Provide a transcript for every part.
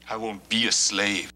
I won't be a slave.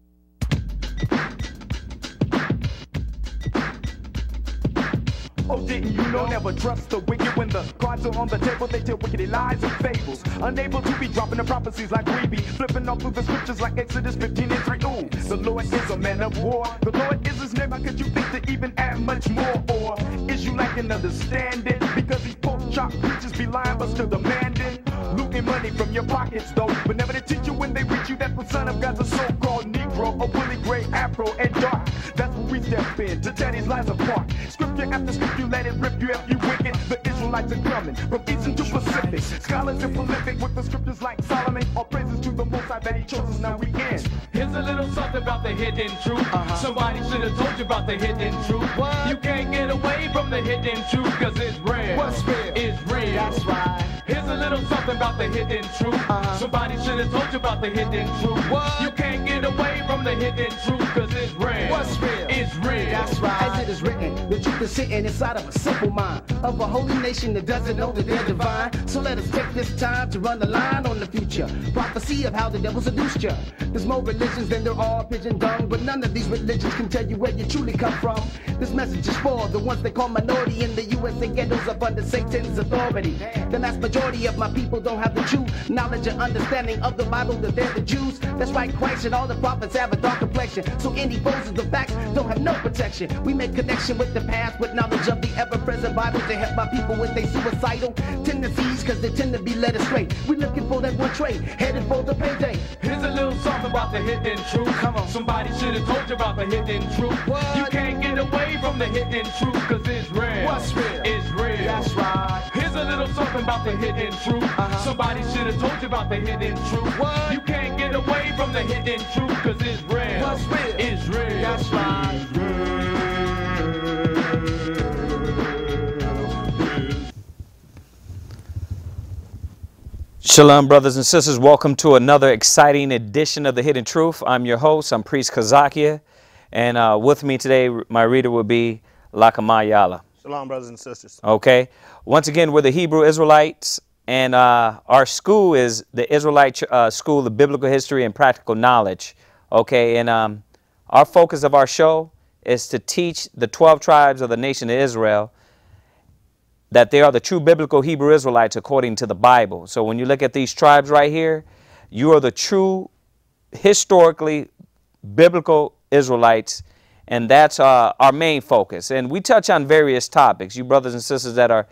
Oh, didn't you know? Never trust the wicked. When the cards are on the table, they tell wicked lies and fables. Unable to be dropping the prophecies like we be. Flipping off through the scriptures like Exodus 15:3. Ooh, the Lord is a man of war. The Lord is his name. How could you think to even add much more? Or is you lacking understanding? Because these pork chop preachers be lying but still demanding. Looting money from your pockets though. But never to teach you when they reach you that the son of God's a so-called Negro. A woolly gray afro and dark. That's where we step in to tear these lies apart. Scripture after scripture, let it rip you if you wicked. The Israelites are coming from Eastern to Pacific. Scholars are prolific with the scriptures like Solomon. All praises to the Most High that he chose us, now we in. Here's a little something about the hidden truth. Somebody should have told you about the hidden truth. What? You can't get away from the hidden truth, cause it's real. What's real? It's real. That's right. Here's a little something about the hidden truth. Somebody should have told you about the hidden truth. What? You can't get away from the hidden truth, cause it's real. What's real? It's real. That's right. As it is written, the truth is sitting inside of a simple mind of a holy nation that doesn't know that they're divine. So let us take this time to run the line on the future. Prophecy of how the devil seduced you. There's more religions than there are pigeon dung, but none of these religions can tell you where you truly come from. This message is for the ones they call minority in the USA ghettos up under Satan's authority. The vast majority of my people don't have the true knowledge and understanding of the Bible, that they're the Jews. That's right, Christ and all the prophets have a dark complexion. So any foes of the facts don't have no protection. We make connection with the past with knowledge of the ever-present Bible to help my people with their suicidal tendencies, cause they tend to be led astray. We looking for that one trait, headed for the payday. Here's a little something about the hidden truth. Come on. Somebody should have told you about the hidden truth. What? You can't get away from the hidden truth, cause it's real. What's real? It's real. That's right. Here's a little something about the hidden truth. Somebody should have told you about the hidden truth. What? You can't get away from the hidden truth, cause it's real. What's real? It's real. That's right. Shalom, brothers and sisters. Welcome to another exciting edition of The Hidden Truth. I'm your host. I'm Priest Kazakia. And with me today, my reader will be Lakamayala. Shalom, brothers and sisters. Okay. Once again, we're the Hebrew Israelites. And our school is the Israelite School of Biblical History and Practical Knowledge. Okay. And our focus of our show is to teach the 12 tribes of the nation of Israel that they are the true biblical Hebrew Israelites according to the Bible. So when you look at these tribes right here, you are the true historically biblical Israelites, and that's our main focus. And we touch on various topics. You brothers and sisters that are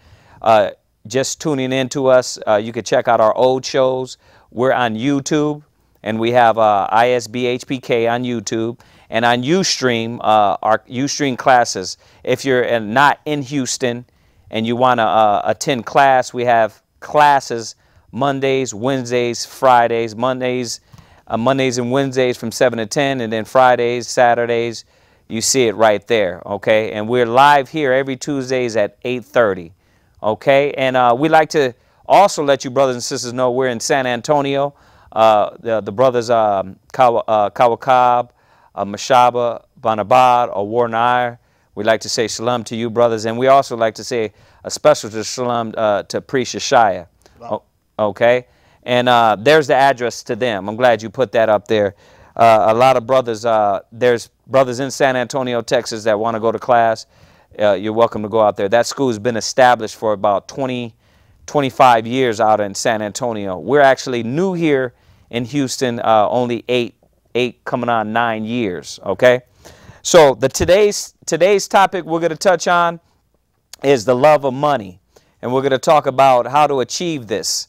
just tuning in to us, you can check out our old shows. We're on YouTube, and we have ISBHPK on YouTube. And on Ustream, our Ustream classes, if you're not in Houston, and you want to attend class, we have classes Mondays, Wednesdays, Fridays, Mondays and Wednesdays from 7 to 10, and then Fridays, Saturdays, you see it right there, okay? And we're live here every Tuesdays at 8:30, okay? And we like to also let you brothers and sisters know we're in San Antonio. The brothers Kawakab, Mashaba, Banabad, or Warnair. We'd like to say shalom to you, brothers, and we also like to say a special shalom to Priest Yeshaya. Okay? And there's the address to them. I'm glad you put that up there. A lot of brothers, there's brothers in San Antonio, Texas that want to go to class. You're welcome to go out there. That school's been established for about 25 years out in San Antonio. We're actually new here in Houston, only eight coming on 9 years, okay? So today's topic we're going to touch on is the love of money. And we're going to talk about how to achieve this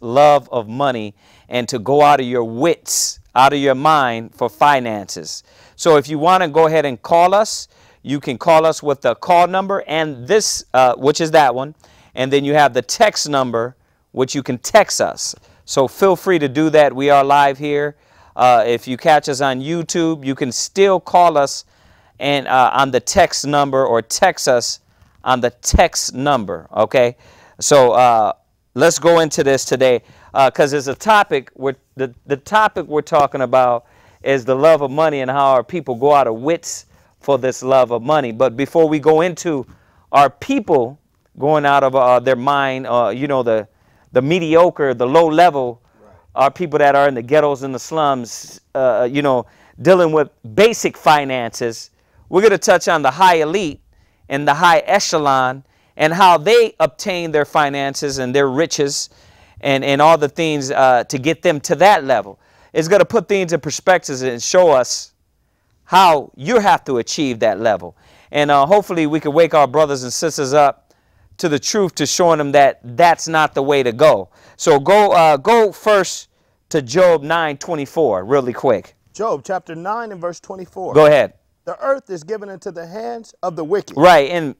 love of money and to go out of your wits, out of your mind for finances. So if you want to go ahead and call us, you can call us with the call number and this, which is that one. And then you have the text number, which you can text us. So feel free to do that. We are live here. If you catch us on YouTube, you can still call us and on the text number or text us on the text number, okay? So let's go into this today, because there's a topic. The topic we're talking about is the love of money and how our people go out of wits for this love of money. But before we go into our people going out of their mind, you know, the mediocre, the low level, our people that are in the ghettos and the slums, you know, dealing with basic finances, we're going to touch on the high elite and the high echelon and how they obtain their finances and their riches and all the things to get them to that level. It's going to put things in perspective and show us how you have to achieve that level. And hopefully we can wake our brothers and sisters up to the truth, to showing them that that's not the way to go. So go first to Job 9:24 really quick. Job chapter 9 and verse 24. Go ahead. The earth is given into the hands of the wicked. Right, and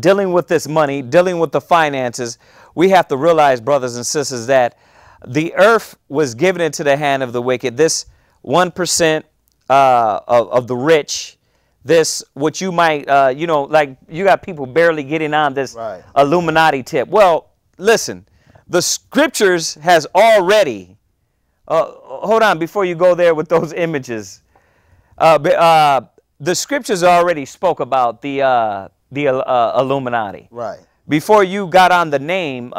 dealing with this money, dealing with the finances, we have to realize, brothers and sisters, that the earth was given into the hand of the wicked. This 1% of the rich, this, what you might, you know, like you got people barely getting on this Illuminati tip. Well, listen, the scriptures has already, hold on, before you go there with those images, the scriptures already spoke about the Illuminati. Right. Before you got on the name,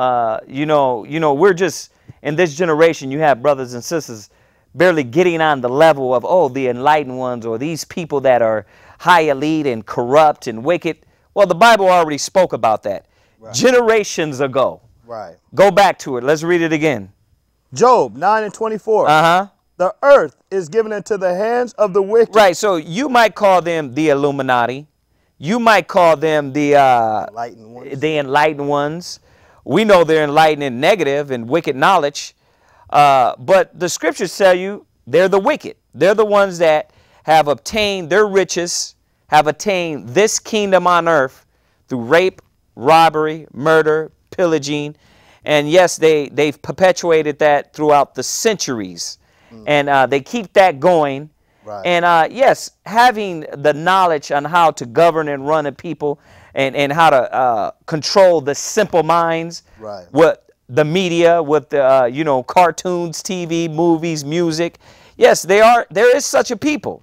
you know, we're just, in this generation, you have brothers and sisters barely getting on the level of, oh, the enlightened ones, or these people that are high elite and corrupt and wicked. Well, the Bible already spoke about that generations ago. Right. Go back to it. Let's read it again. Job 9 and 24. The earth is given into the hands of the wicked. Right. So you might call them the Illuminati. You might call them the enlightened ones. We know they're enlightened in negative and wicked knowledge. But the scriptures tell you they're the wicked. They're the ones that have obtained their riches, have attained this kingdom on earth through rape, robbery, murder, pillaging. And yes, they've perpetuated that throughout the centuries. And they keep that going. Right. And yes, having the knowledge on how to govern and run a people and how to control the simple minds with the media, with the, you know, cartoons, TV, movies, music. Yes, there is such a people.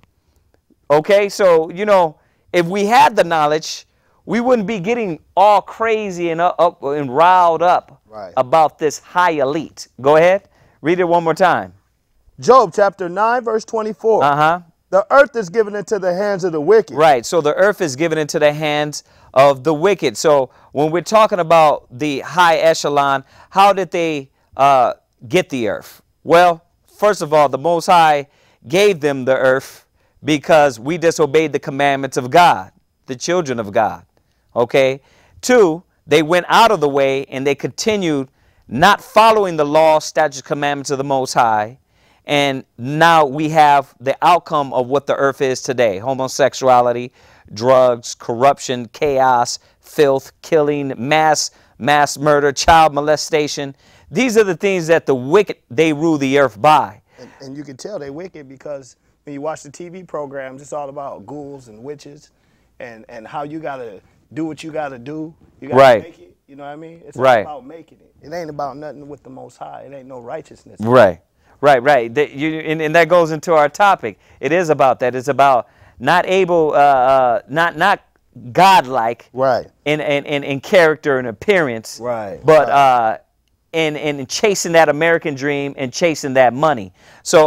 Okay, so, you know, if we had the knowledge, we wouldn't be getting all crazy and up and riled up about this high elite. Go ahead. Read it one more time. Job chapter 9, verse 24. The earth is given into the hands of the wicked. Right. So the earth is given into the hands of the wicked. So when we're talking about the high echelon, how did they get the earth? Well, first of all, the Most High gave them the earth because we disobeyed the commandments of God, the children of God. Okay. 2, they went out of the way and they continued not following the law, statutes, commandments of the Most High. And now we have the outcome of what the earth is today. Homosexuality, drugs, corruption, chaos, filth, killing, mass murder, child molestation. These are the things that the wicked, they rule the earth by. And you can tell they're wicked because when you watch the TV programs, it's all about ghouls and witches and how you got to do what you got to do. You got to make it. You know what I mean? It's all about making it. It ain't about nothing with the Most High. It ain't no righteousness. Right. And that goes into our topic. It is about that. It's about not able, not godlike, in character and appearance, but in chasing that American dream and chasing that money. So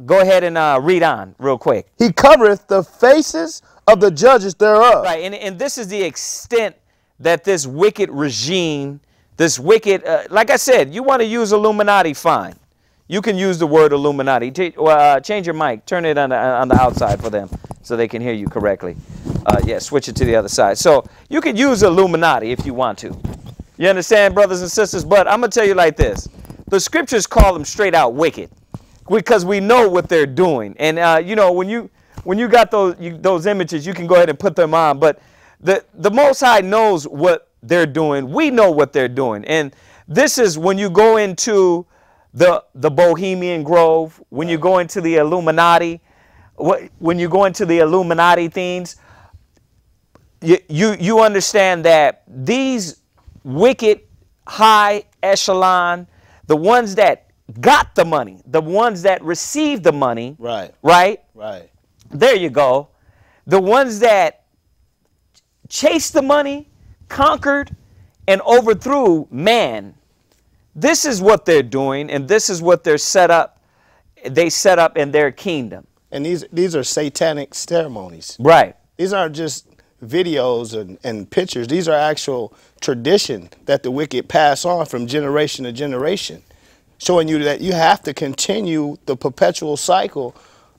go ahead and read on real quick. He covereth the faces of the judges thereof. Right, and this is the extent that this wicked regime, this wicked, like I said, you want to use Illuminati, fine. You can use the word Illuminati. Change your mic. Turn it on the outside for them so they can hear you correctly. Yeah, switch it to the other side. So you can use Illuminati if you want to. You understand, brothers and sisters? But I'm going to tell you like this. The scriptures call them straight out wicked because we know what they're doing. And, you know, when you got those images, you can go ahead and put them on. But the Most High knows what they're doing. We know what they're doing. And this is when you go into the Bohemian Grove, when you go into the Illuminati, when you go into the Illuminati things, you understand that these wicked high echelon, the ones that got the money, the ones that received the money. Right. Right? Right. There you go. The ones that chased the money, conquered, and overthrew man. This is what they're doing, and this is what they set up in their kingdom. And these are satanic ceremonies. Right. These aren't just videos and pictures. These are actual tradition that the wicked pass on from generation to generation, showing you that you have to continue the perpetual cycle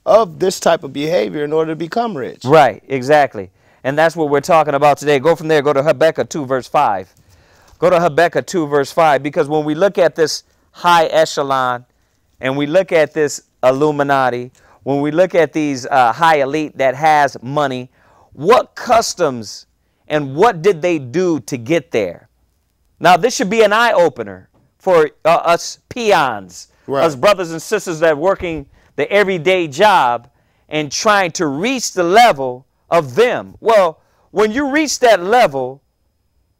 of this type of behavior in order to become rich. Right, exactly. And that's what we're talking about today. Go from there, go to Habakkuk 2, verse 5. Go to Habakkuk 2, verse 5, because when we look at this high echelon and we look at this Illuminati, when we look at these high elite that has money, what customs and what did they do to get there? Now, this should be an eye-opener for us peons, right, us brothers and sisters that are working the everyday job and trying to reach the level of them. Well, when you reach that level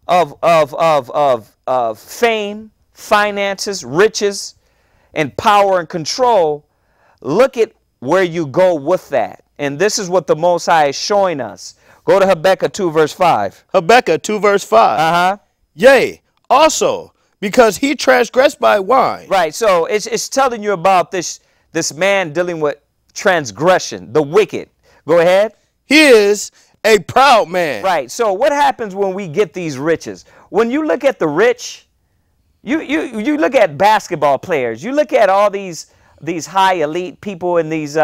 of fame, finances, riches, and power and control, look at where you go with that. And this is what the Most High is showing us. Go to Habakkuk 2, verse 5. Habakkuk 2, verse 5. Uh-huh. Yea, also, because he transgressed by wine. Right, so it's telling you about this man dealing with transgression, the wicked. Go ahead. He is a proud man. Right, so what happens when we get these riches? When you look at the rich, you look at basketball players, you look at all these high elite people in these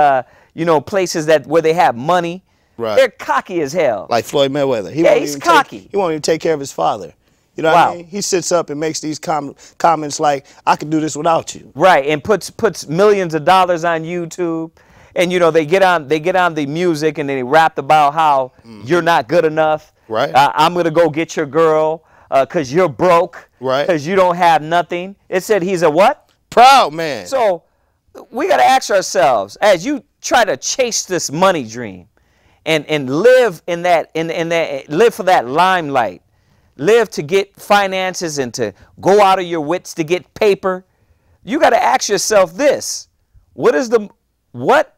places where they have money. Right. They're cocky as hell. Like Floyd Mayweather. He's cocky. He won't even take care of his father. You know what I mean? He sits up and makes these comments like, I could do this without you. Right, and puts millions of dollars on YouTube. And they get on the music and they rap about how you're not good enough. Right. I'm gonna go get your girl because you're broke. Right. Because you don't have nothing. It said he's a what? Proud man. So we gotta ask ourselves, as you try to chase this money dream, and live in that live for that limelight, live to get finances and to go out of your wits to get paper. You gotta ask yourself this: what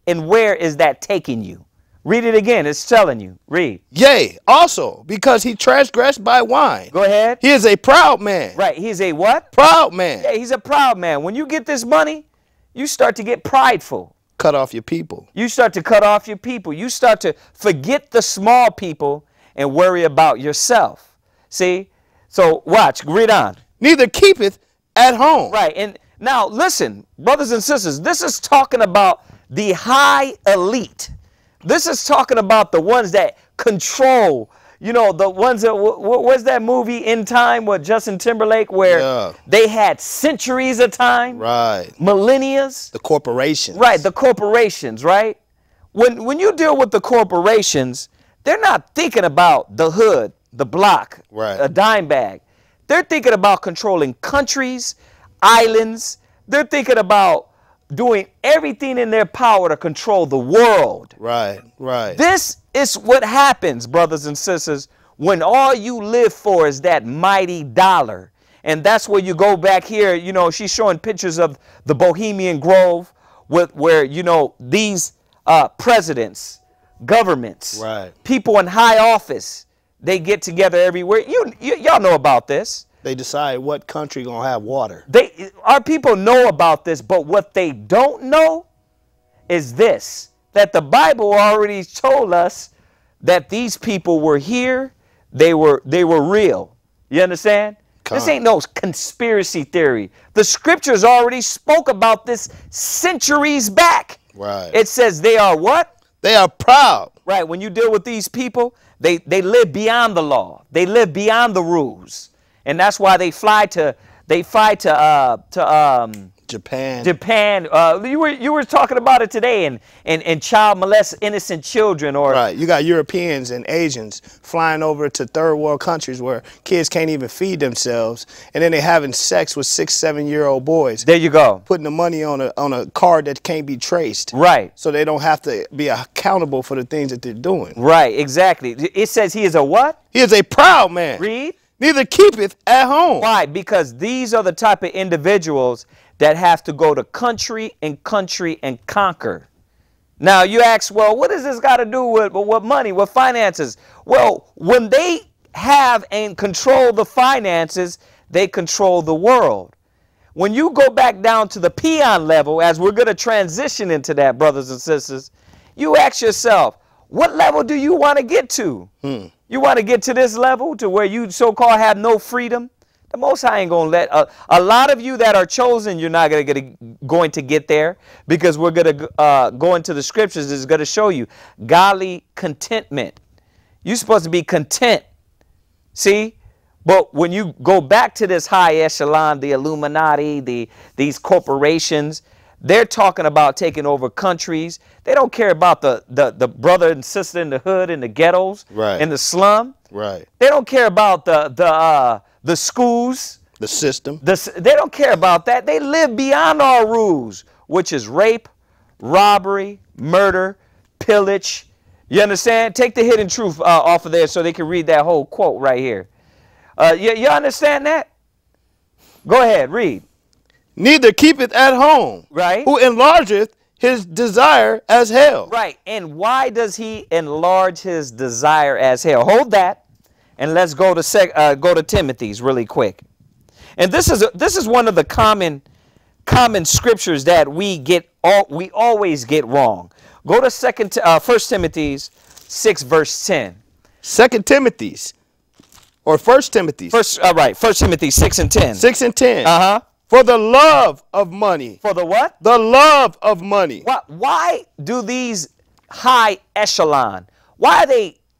and where is that taking you? Read it again. It's telling you. Read. Yea, also, because he transgressed by wine. Go ahead. He is a proud man. Right. He's a what? Proud man. Yeah, he's a proud man. When you get this money, you start to get prideful. Cut off your people. You start to cut off your people. You start to forget the small people and worry about yourself. See? So watch. Read on. Neither keepeth at home. Right. And now listen, brothers and sisters, this is talking about the high elite. This is talking about the ones that control, the ones that, what was that movie In Time with Justin Timberlake where they had centuries of time? Right. Millennias. The corporations. Right, the corporations, right? When you deal with the corporations, they're not thinking about the hood, the block, right, a dime bag. They're thinking about controlling countries, islands. They're thinking about doing everything in their power to control the world. Right, right. This is what happens, brothers and sisters, when all you live for is that mighty dollar. And that's where you go back here, she's showing pictures of the Bohemian Grove where these presidents, governments, right, people in high office, they get together everywhere. Y'all know about this. They decide what country gonna have water. Our people know about this, but what they don't know is this, that the Bible already told us that these people were here, they were real. You understand? This ain't no conspiracy theory. The scriptures already spoke about this centuries back. Right. It says they are what? They are proud. Right. When you deal with these people, they live beyond the law. They live beyond the rules. And that's why they fly to Japan. Japan. You were talking about it today, and child molest innocent children, or right. You got Europeans and Asians flying over to third world countries where kids can't even feed themselves, and then they having sex with 6, 7-year-old boys. There you go. Putting the money on a card that can't be traced. Right. So they don't have to be accountable for the things that they're doing. Right. Exactly. It says he is a what? He is a proud man. Read. neither keepeth at home. Why? Because these are the type of individuals that have to go to country and conquer. Now you ask, well, what does this got to do with money, with finances? Well, when they have and control the finances, they control the world. When you go back down to the peon level, as we're going to transition into that, brothers and sisters, you ask yourself, what level do you want to get to? You want to get to this level to where you so-called have no freedom? The Most High ain't going to let a lot of you that are chosen, you're not going to get there, because we're going to go into the scriptures. It's going to show you godly contentment. You're supposed to be content. See? But when you go back to this high echelon, the Illuminati, these corporations, they're talking about taking over countries. They don't care about the brother and sister in the hood, in the ghettos, right, in the slum. Right. They don't care about the schools, the system. They don't care about that. They live beyond our rules, which is rape, robbery, murder, pillage. You understand? Take the hidden truth off of there so they can read that whole quote right here. You understand that? Go ahead, read. Neither keepeth at home. Right. Who enlargeth his desire as hell. Right. And why does he enlarge his desire as hell? Hold that, and let's go to Timothy's really quick. And this is one of the common scriptures that we always get wrong. Go to 1 Timothy's 6 verse 10. 2 Timothy's or 1 Timothy's. Right. 1 Timothy 6 and 10. 6 and 10. Uh-huh. For the love of money. For the what? The love of money. Why do these high echelon,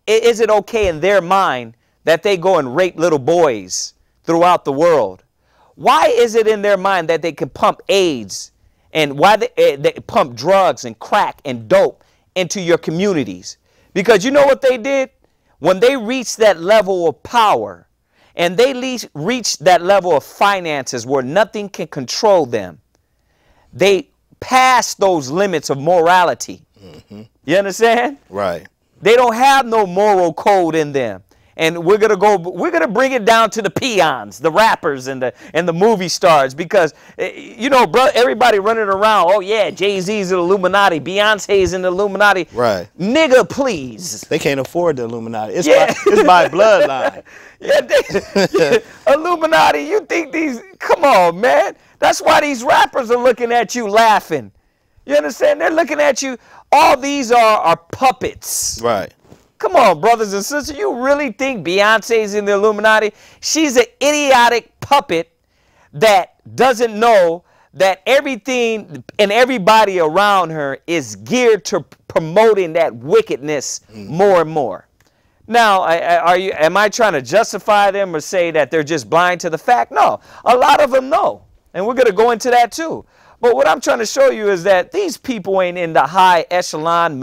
is it okay in their mind that they go and rape little boys throughout the world? Why is it in their mind that they can pump AIDS, and why they pump drugs and crack and dope into your communities? Because you know what they did? When they reached that level of power, and they reach that level of finances where nothing can control them, they pass those limits of morality. Mm-hmm. You understand? Right. They don't have no moral code in them. And we're gonna bring it down to the peons, the rappers, and the movie stars, because you know, bro, everybody running around. Oh yeah, Jay-Z's in the Illuminati, Beyonce's in the Illuminati. Right. Nigga, please. They can't afford the Illuminati. It's by bloodline. Yeah, Illuminati. You think these? Come on, man. That's why these rappers are looking at you laughing. You understand? They're looking at you. All these are puppets. Right. Come on, brothers and sisters. You really think Beyonce's in the Illuminati? She's an idiotic puppet that doesn't know that everything and everybody around her is geared to promoting that wickedness more and more. Now, am I trying to justify them or say that they're just blind to the fact? No, a lot of them know. And we're going to go into that too. But what I'm trying to show you is that these people ain't in the high echelon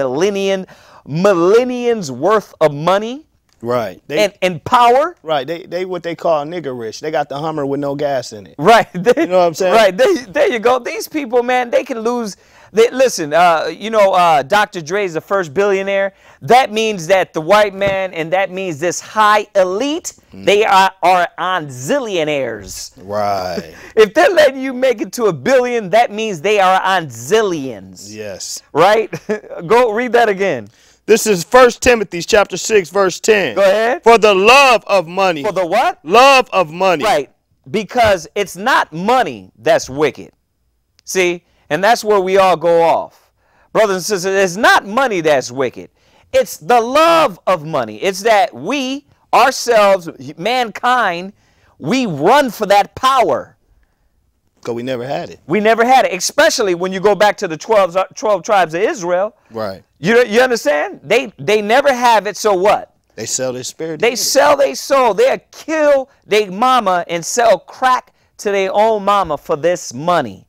millions worth of money, right, and power. Right, they what they call nigger rich. They got the Hummer with no gas in it. Right, you know what I'm saying? Right, there you go. These people, man, they can lose. Listen, you know, Dr. Dre's the first billionaire. That means that the white man, and that means this high elite, they are on zillionaires. Right. If they're letting you make it to $1 billion, that means they are on zillions. Yes. Right? Go read that again. This is 1 Timothy chapter 6, verse 10. Go ahead. For the love of money. For the what? Love of money. Right. Because it's not money that's wicked. See? And that's where we all go off. Brothers and sisters, it's not money that's wicked. It's the love of money. It's that we, ourselves, mankind, we run for that power. Because we never had it. We never had it, especially when you go back to the 12 tribes of Israel. Right. You understand? They never have it, so what? They sell their spirit. They sell their soul. They'll kill their mama and sell crack to their own mama for this money.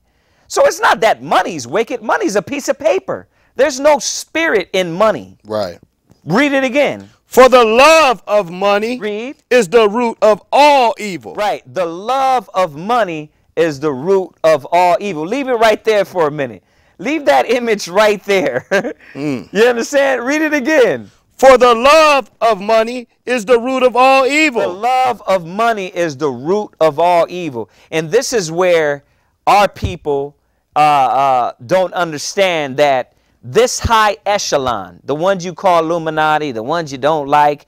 So it's not that money's wicked. Money's a piece of paper. There's no spirit in money. Right. Read it again. For the love of money is the root of all evil. Right. The love of money is the root of all evil. Leave it right there for a minute. Leave that image right there. You understand? Read it again. For the love of money is the root of all evil. The love of money is the root of all evil. And this is where our people don't understand that this high echelon, the ones you call Illuminati, the ones you don't like,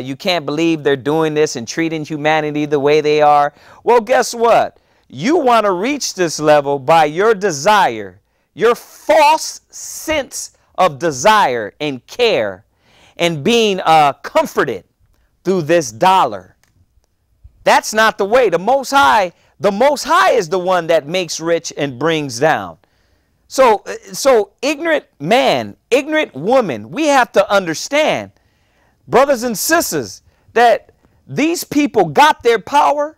you can't believe they're doing this and treating humanity the way they are. Well, guess what? You want to reach this level by your desire, your false sense of desire and care, and being comforted through this dollar. That's not the way. The Most High is the one that makes rich and brings down. So ignorant man, ignorant woman, we have to understand, brothers and sisters, that these people got their power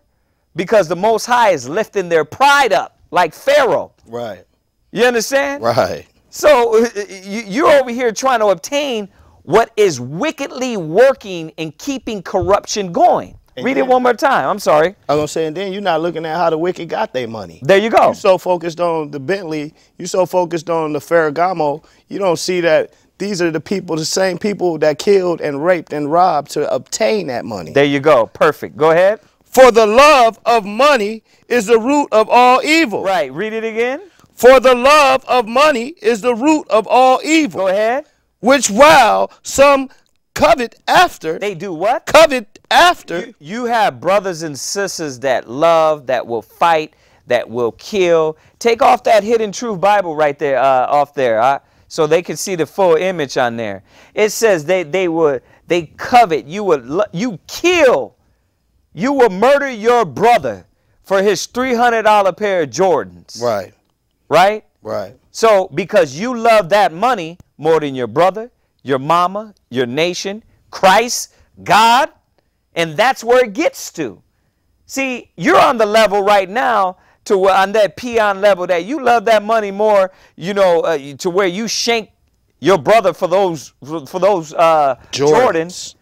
because the Most High is lifting their pride up like Pharaoh. Right. You understand? Right. So you're over here trying to obtain what is wickedly working and keeping corruption going. Read it one more time. I'm sorry. I was going to say, and then you're not looking at how the wicked got their money. There you go. You're so focused on the Bentley, you're so focused on the Ferragamo, you don't see that these are the people, the same people that killed and raped and robbed to obtain that money. There you go. Perfect. Go ahead. For the love of money is the root of all evil. Right. Read it again. For the love of money is the root of all evil. Go ahead. Which while some covet after. They do what? Covet after. You have brothers and sisters that love, that will fight, that will kill. Take off that Hidden Truth Bible right there, off there, so they can see the full image on there. It says they covet. You kill. You will murder your brother for his $300 pair of Jordans. Right. Right? Right. So because you love that money more than your brother, your mama, your nation, Christ, God, and that's where it gets to. See, you're on the level right now on that peon level that you love that money more, you know, to where you shank your brother for those Jordans.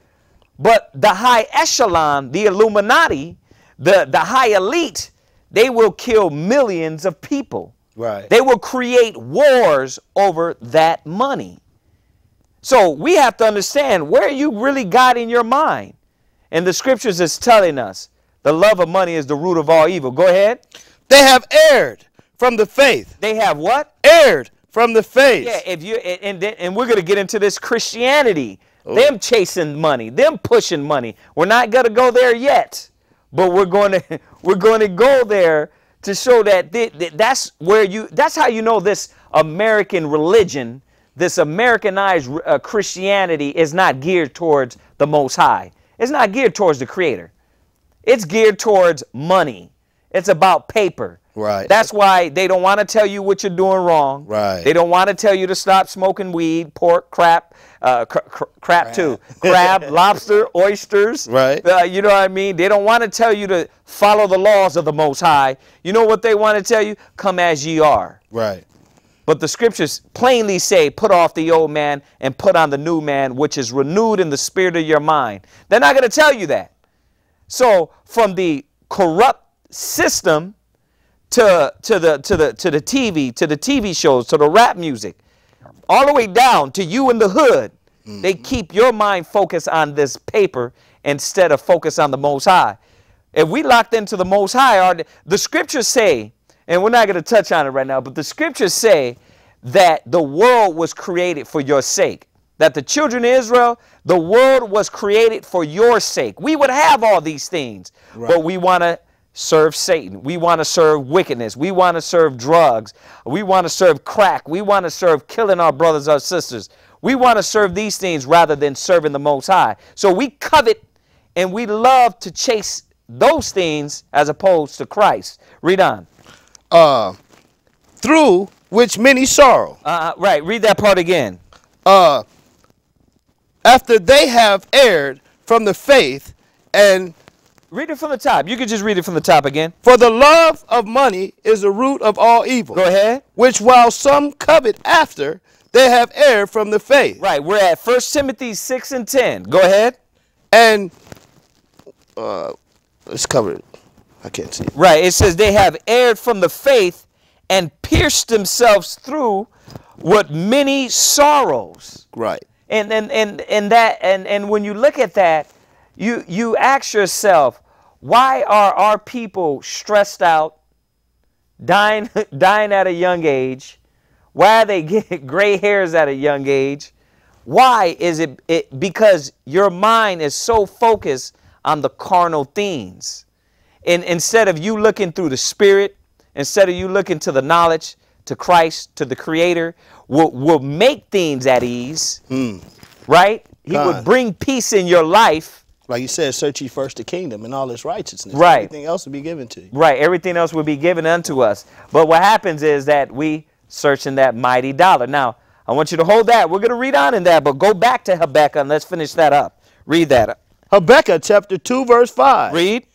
But the high echelon, the Illuminati, the high elite, they will kill millions of people. Right. They will create wars over that money. So we have to understand where you really got in your mind. And the scriptures is telling us the love of money is the root of all evil. Go ahead. They have erred from the faith. They have what? Erred from the faith. Yeah, and we're going to get into this Christianity. Oh. Them chasing money, them pushing money. We're not going to go there yet, but we're going to go there to show that that's how you know this American religion, this Americanized Christianity is not geared towards the Most High. It's not geared towards the Creator. It's geared towards money. It's about paper. Right. That's why they don't want to tell you what you're doing wrong. Right. They don't want to tell you to stop smoking weed, pork, crab, lobster, oysters. Right. You know what I mean? They don't want to tell you to follow the laws of the Most High. You know what they want to tell you? Come as ye are. Right. But the scriptures plainly say, put off the old man and put on the new man, which is renewed in the spirit of your mind. They're not going to tell you that. So from the corrupt system to the TV, to the TV shows, to the rap music, all the way down to you in the hood, they keep your mind focused on this paper instead of focus on the Most High. If we locked into the Most High, the scriptures say, and we're not going to touch on it right now, but the scriptures say that the world was created for your sake. That the children of Israel, the world was created for your sake. We would have all these things, right, but we want to serve Satan. We want to serve wickedness. We want to serve drugs. We want to serve crack. We want to serve killing our brothers, our sisters. We want to serve these things rather than serving the Most High. So we covet and we love to chase those things as opposed to Christ. Read on. Through which many sorrow. Right. Read that part again. After they have erred from the faith and... Read it from the top. You can just read it from the top again. For the love of money is the root of all evil. Go ahead. Which while some covet after, they have erred from the faith. Right. We're at 1 Timothy 6 and 10. Go ahead. And let's cover it. I can't see it. Right. It says they have erred from the faith and pierced themselves through with many sorrows. Right. And when you look at that, you ask yourself, why are our people stressed out, dying at a young age? Why are they getting gray hairs at a young age? Why is it? Because your mind is so focused on the carnal things. And instead of you looking through the Spirit, instead of you looking to the knowledge, to Christ, to the Creator, will make things at ease, right? He would bring peace in your life. Like you said, search ye first the kingdom and all its righteousness. Right. Everything else will be given to you. Right. Everything else will be given unto us. But what happens is that we searching that mighty dollar. Now, I want you to hold that. We're going to read on in that, but go back to Habakkuk and let's finish that up. Read that. Habakkuk chapter 2, verse 5. Read.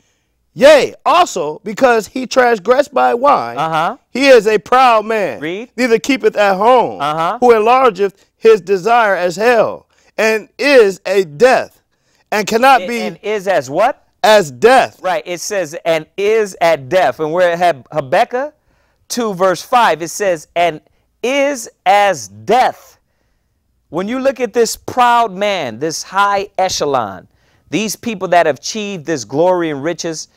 Yea, also, because he transgressed by wine, he is a proud man, Read. neither keepeth at home, who enlargeth his desire as hell, and is a death, and cannot be... And is as what? As death. Right, it says, and is at death. And where it had Habakkuk 2, verse 5, it says, and is as death. When you look at this proud man, this high echelon, these people that have achieved this glory and riches,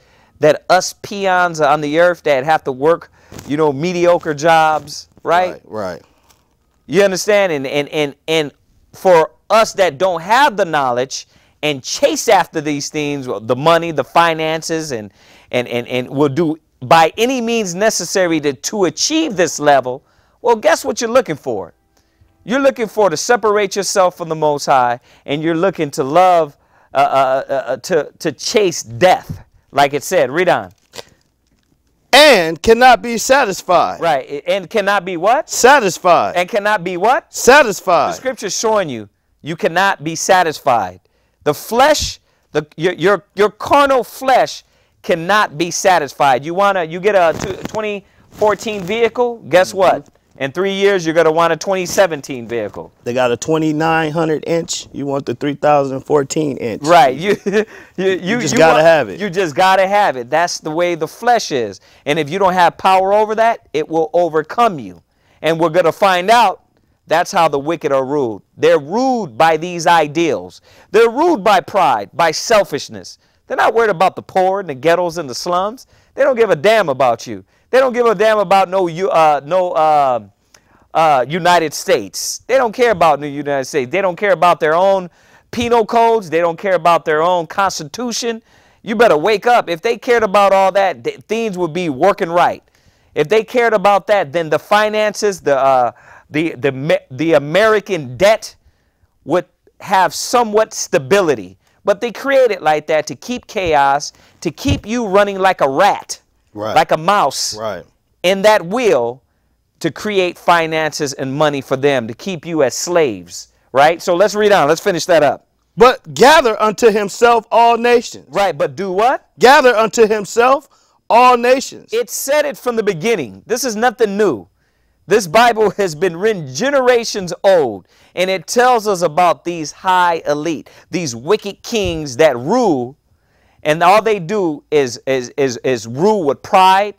that us peons on the earth that have to work, you know, mediocre jobs, right? Right. You understand? And for us that don't have the knowledge and chase after these things, the money, the finances, and will do by any means necessary to achieve this level, well, guess what you're looking for? You're looking for to separate yourself from the Most High, and you're looking to love, to chase death. Like it said, read on. And cannot be satisfied. Right, and cannot be what? Satisfied. And cannot be what? Satisfied. The scripture's showing you, you cannot be satisfied. The flesh, your carnal flesh cannot be satisfied. You get a 2014 vehicle, guess what? In 3 years, you're going to want a 2017 vehicle. They got a 2,900 inch. You want the 3,014 inch. Right. You just got to have it. You just got to have it. That's the way the flesh is. And if you don't have power over that, it will overcome you. And we're going to find out that's how the wicked are ruled. They're ruled by these ideals. They're ruled by pride, by selfishness. They're not worried about the poor and the ghettos and the slums. They don't give a damn about you. They don't give a damn about United States. They don't care about the United States. They don't care about their own penal codes. They don't care about their own constitution. You better wake up. If they cared about all that, things would be working right. If they cared about that, then the finances, the American debt would have somewhat stability. But they create it like that to keep chaos, to keep you running like a rat. Right. Like a mouse in that wheel to create finances and money for them, to keep you as slaves, right? So let's read on. Let's finish that up. But gather unto himself all nations. Right, but do what? Gather unto himself all nations. It said it from the beginning. This is nothing new. This Bible has been written generations old, and it tells us about these high elite, these wicked kings that rule. And all they do is rule with pride.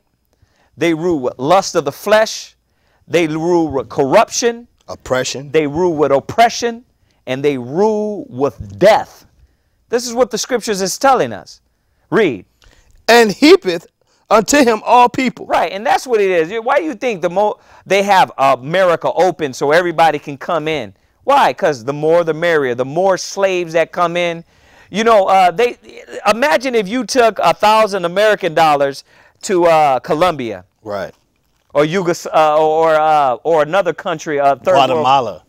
They rule with lust of the flesh. They rule with corruption. Oppression. They rule with oppression. And they rule with death. This is what the scriptures is telling us. Read. And heapeth unto him all people. Right, and that's what it is. Why do you think they have America open so everybody can come in? Why? Because the more the merrier. The more slaves that come in. You know, imagine if you took 1,000 American dollars to Colombia, right, or or another country, Guatemala,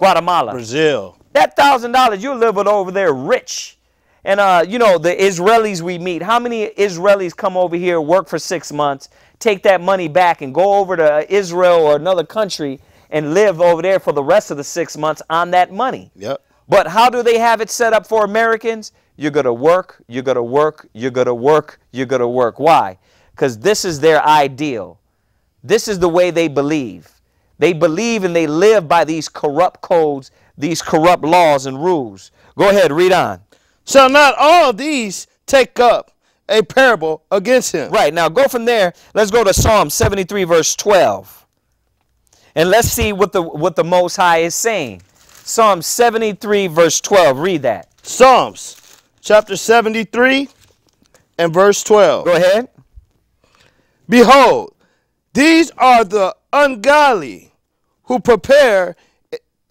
Brazil. That $1,000, you'll live over there rich. And you know, the Israelis we meet. How many Israelis come over here, work for 6 months, take that money back, and go over to Israel or another country and live over there for the rest of the 6 months on that money? Yep. But how do they have it set up for Americans? You're going to work, you're going to work, you're going to work, you're going to work. Why? Because this is their ideal. This is the way they believe. They believe and they live by these corrupt codes, these corrupt laws and rules. Go ahead, read on. Shall not all of these take up a parable against him? Right, now go from there. Let's go to Psalm 73, verse 12. And let's see what the Most High is saying. Psalm 73, verse 12. Read that. Psalms chapter 73 and verse 12. Go ahead. Behold, these are the ungodly who prepare.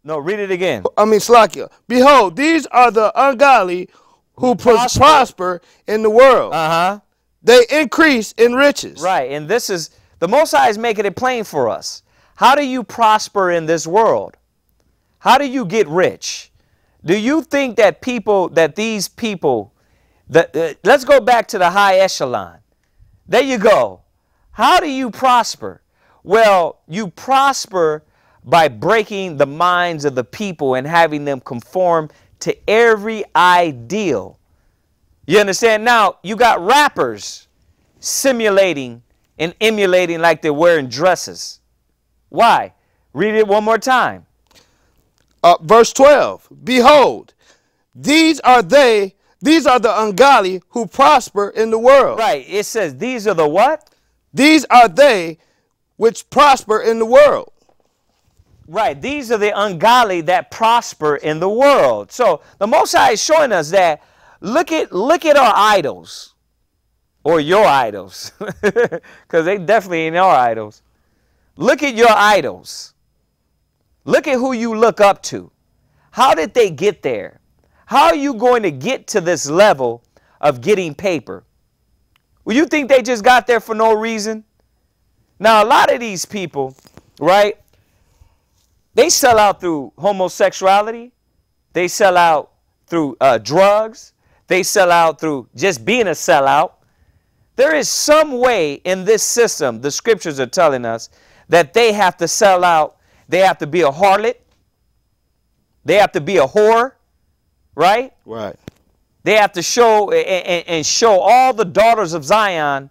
No, read it again. Slakia. Behold, these are the ungodly who prosper in the world. Uh-huh. They increase in riches. Right, and this is, the Most High is making it plain for us. How do you prosper in this world? How do you get rich? Do you think that these people, let's go back to the high echelon. There you go. How do you prosper? Well, you prosper by breaking the minds of the people and having them conform to every ideal. You understand? Now, you got rappers simulating and emulating like they're wearing dresses. Why? Read it one more time. Verse 12. Behold, these are the ungodly who prosper in the world. Right. It says these are the what? These are they which prosper in the world. Right. These are the ungodly that prosper in the world. So the Most High is showing us that look at our idols, or your idols, because they definitely ain't our idols. Look at your idols. Look at who you look up to. How did they get there? How are you going to get to this level of getting paper? Well, you think they just got there for no reason? Now, a lot of these people, right, they sell out through homosexuality. They sell out through drugs. They sell out through just being a sellout. There is some way in this system, the scriptures are telling us, that they have to sell out. They have to be a harlot. They have to be a whore, right? Right. They have to show and show all the daughters of Zion,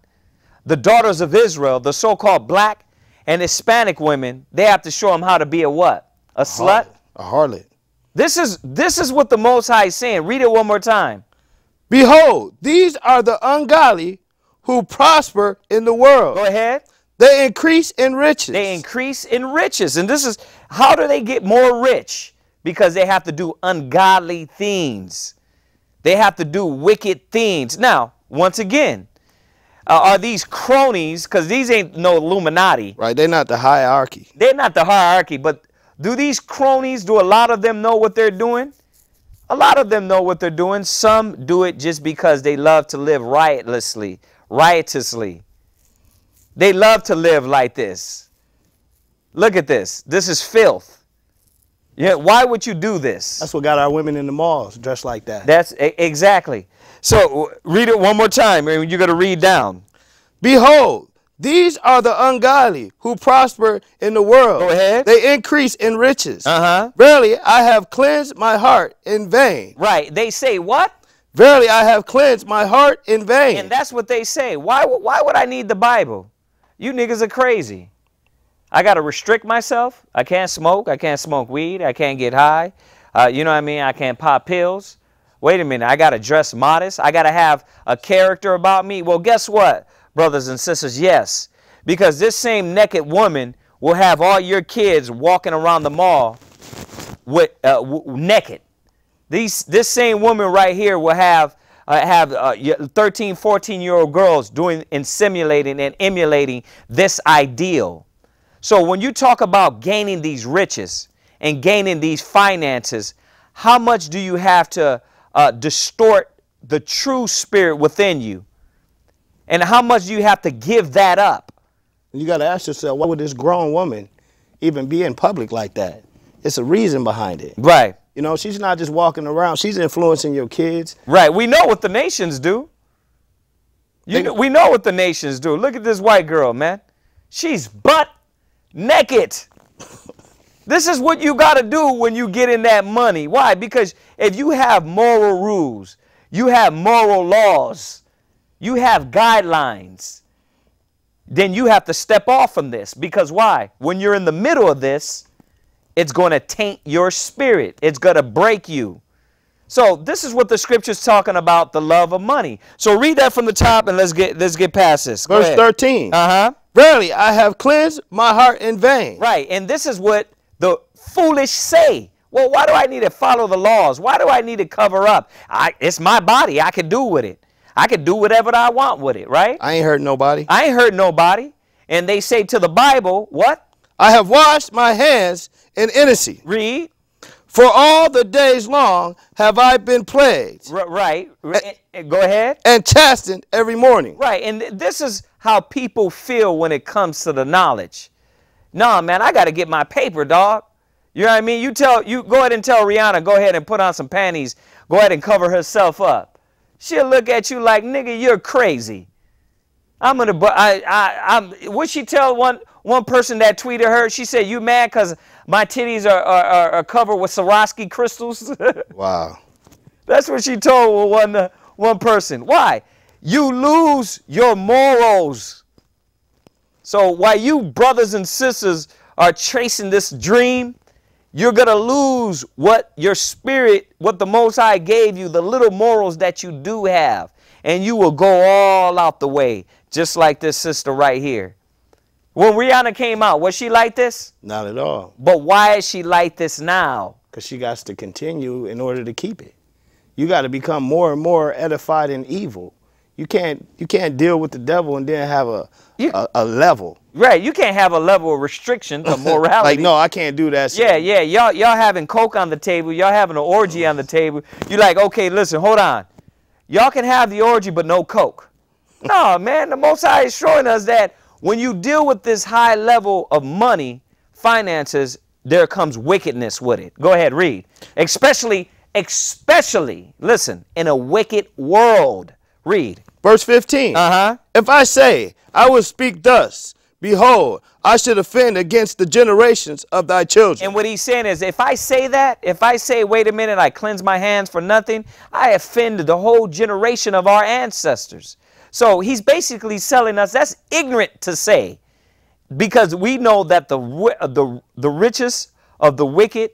the daughters of Israel, the so-called black and Hispanic women, they have to show them how to be a what? A slut? A harlot. This is what the Most High is saying. Read it one more time. Behold, these are the ungodly who prosper in the world. Go ahead. They increase in riches. They increase in riches. And this is, how do they get more rich? Because they have to do ungodly things. They have to do wicked things. Now, once again, are these cronies, because these ain't no Illuminati. Right, they're not the hierarchy. They're not the hierarchy, but do these cronies, do a lot of them know what they're doing? A lot of them know what they're doing. Some do it just because they love to live riotously. They love to live like this. Look at this. This is filth. Yeah, why would you do this? That's what got our women in the malls dressed like that. That's exactly. So read it one more time, and you're going to read down. Behold, these are the ungodly who prosper in the world. Go ahead. They increase in riches. Uh-huh. Verily, I have cleansed my heart in vain. Right. They say what? Verily, I have cleansed my heart in vain. And that's what they say. Why would I need the Bible? You niggas are crazy. I got to restrict myself. I can't smoke. I can't smoke weed. I can't get high. You know what I mean? I can't pop pills. Wait a minute. I got to dress modest. I got to have a character about me. Well, guess what, brothers and sisters? Yes. Because this same naked woman will have all your kids walking around the mall with naked. This same woman right here will have 13, 14-year-old girls doing and simulating and emulating this ideal. So when you talk about gaining these riches and gaining these finances, how much do you have to distort the true spirit within you? And how much do you have to give that up? You got to ask yourself, why would this grown woman even be in public like that? It's a reason behind it. Right. You know, she's not just walking around. She's influencing your kids. Right. We know what the nations do. We know what the nations do. Look at this white girl, man. She's butt naked. This is what you got to do when you get in that money. Why? Because if you have moral rules, you have moral laws, you have guidelines, then you have to step off from this. Because why? When you're in the middle of this, it's going to taint your spirit. It's going to break you. So this is what the scripture's talking about, the love of money. So read that from the top and let's get past this. Verse 13. Uh-huh. Verily, I have cleansed my heart in vain. Right. And this is what the foolish say. Well, why do I need to follow the laws? Why do I need to cover up? It's my body. I can do with it. I can do whatever I want with it, right? I ain't hurt nobody. I ain't hurt nobody. And they say to the Bible, what? I have washed my hands in innocency. Read. For all the days long have I been plagued. Right. Go ahead. And chastened every morning. Right. And this is how people feel when it comes to the knowledge. Nah, man, I got to get my paper, dog. You know what I mean? You go ahead and tell Rihanna, go ahead and put on some panties. Go ahead and cover herself up. She'll look at you like, nigga, you're crazy. Would she tell one person that tweeted her? She said, you mad because my titties are covered with Swarovski crystals? Wow. That's what she told one person. Why? You lose your morals. So while you brothers and sisters are chasing this dream, you're going to lose what your spirit, what the Most High gave you, the little morals that you do have. And you will go all out the way, just like this sister right here. When Rihanna came out, was she like this? Not at all. But why is she like this now? Because she got to continue in order to keep it. You got to become more and more edified in evil. You can't deal with the devil and then have a level. Right, you can't have a level of restriction to morality. Like, no, I can't do that shit. Yeah, y'all having coke on the table, y'all having an orgy on the table. You're like, okay, listen, hold on. Y'all can have the orgy, but no coke. No, man, the Most High is showing us that when you deal with this high level of money, finances, there comes wickedness with it. Go ahead, read. Especially, listen, in a wicked world. Read. Verse 15. If I say, I will speak thus, behold, I should offend against the generations of thy children. And what he's saying is, if I say that, if I say, wait a minute, I cleanse my hands for nothing, I offend the whole generation of our ancestors. So he's basically telling us that's ignorant to say, because we know that the richest of the wicked,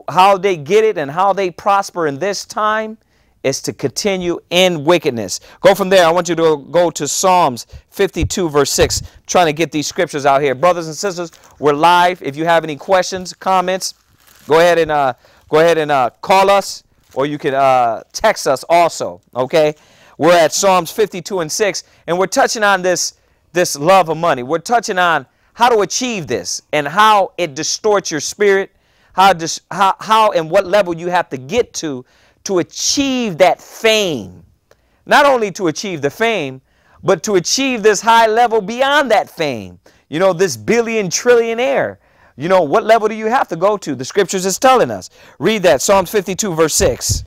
how they get it and how they prosper in this time is to continue in wickedness. Go from there. I want you to go to Psalms 52 verse 6. Trying to get these scriptures out here. Brothers and sisters, we're live. If you have any questions, comments, go ahead and call us, or you can text us also. Okay, we're at Psalms 52 and 6, and we're touching on this love of money. We're touching on how to achieve this and how it distorts your spirit, how and what level you have to get to achieve that fame. Not only to achieve the fame, but to achieve this high level beyond that fame. You know, this billion trillionaire. You know, what level do you have to go to? The scriptures is telling us. Read that, Psalms 52 verse 6.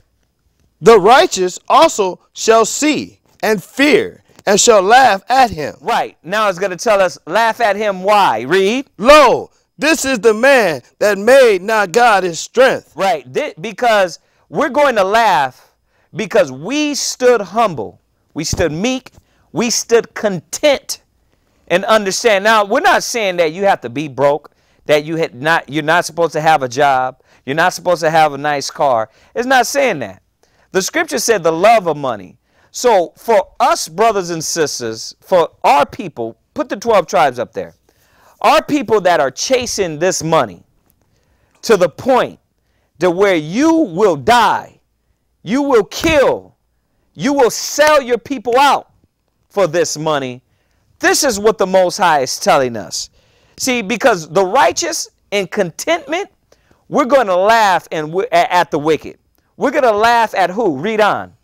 The righteous also shall see and fear and shall laugh at him. Right. Now it's going to tell us, laugh at him. Why? Read. Lo, this is the man that made not God his strength. Right. Because we're going to laugh because we stood humble. We stood meek. We stood content and understand. Now, we're not saying that you have to be broke, that you're not supposed to have a job. You're not supposed to have a nice car. It's not saying that. The scripture said the love of money. So for us brothers and sisters, for our people, put the 12 tribes up there. Our people that are chasing this money to the point to where you will die, you will kill, you will sell your people out for this money. This is what the Most High is telling us. See, because the righteous in contentment, we're going to laugh at the wicked. We're going to laugh at who? Read on.